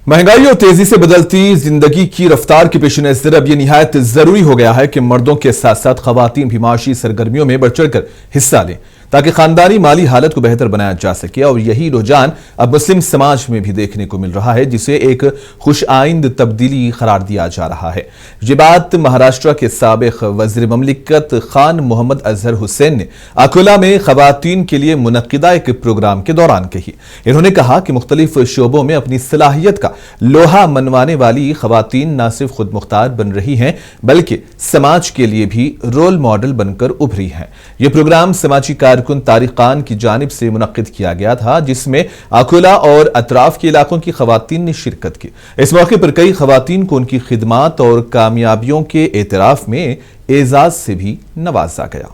महंगाई और तेजी से बदलती जिंदगी की रफ्तार के पेश नज़र अब यह निहायत जरूरी हो गया है कि मर्दों के साथ साथ खवातीन भी माशी सरगर्मियों में बढ़ चढ़कर हिस्सा लें ताकि खानदानी माली हालत को बेहतर बनाया जा सके। और यही रुझान अब मुस्लिम समाज में भी देखने को मिल रहा है, जिसे एक खुशआइंद तब्दीली करार दिया जा रहा है। ये बात महाराष्ट्र के साबिक वज़ीर ममलिकत खान मोहम्मद अजहर हुसैन ने अकोला में खवातीन के लिए मुनक्किदा एक प्रोग्राम के दौरान कही। इन्होंने कहा कि मुख्तलिफ शोबों में अपनी सलाहियत का लोहा मनवाने वाली खवातीन न सिर्फ खुद मुख्तार बन रही हैं बल्कि समाज के लिए भी रोल मॉडल बनकर उभरी हैं। यह प्रोग्राम समाजी कारकुन तारिक खान की जानिब से मुनक्किद किया गया था, जिसमें अकोला और अतराफ के इलाकों की खवातीन ने शिरकत की। इस मौके पर कई खवातीन को उनकी खिदमात और कामयाबियों के एतराफ में एजाज से भी नवाजा गया।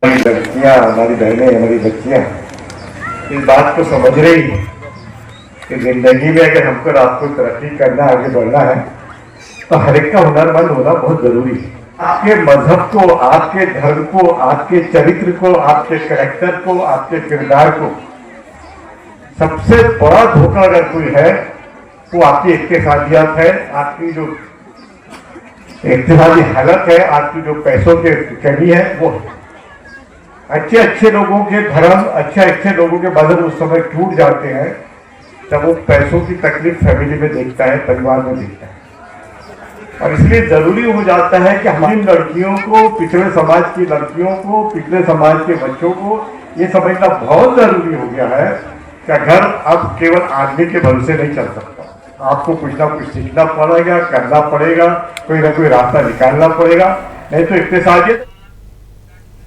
हमारी लड़कियां, हमारी बहनें, हमारी बच्चियां इस बात को समझ रही है कि जिंदगी में अगर हमको रात को तरक्की करना, आगे बढ़ना है तो हर एक का हुनरमंद होना बहुत जरूरी है। आपके मजहब को, आपके धर्म को, आपके चरित्र को, आपके कैरेक्टर को, आपके किरदार को सबसे बड़ा धोखा अगर कोई है वो आपकी इत्तेफादियत है, आपकी जो इत्तेफादी हालत है, आपकी जो पैसों की कमी है वो है। अच्छे अच्छे लोगों के धर्म, अच्छे अच्छे लोगों के मजहब उस समय टूट जाते हैं जब वो पैसों की तकलीफ फैमिली में देखता है, परिवार में देखता है। और इसलिए जरूरी हो जाता है कि हमारी लड़कियों को, पिछड़े समाज की लड़कियों को, पिछड़े समाज के बच्चों को ये समझना बहुत जरूरी हो गया है कि घर अब केवल आदमी के भरोसे नहीं चल सकता। आपको कुछ ना कुछ सीखना पड़ेगा, करना पड़ेगा, कोई ना कोई रास्ता निकालना पड़ेगा, नहीं तो इत्तेसादियत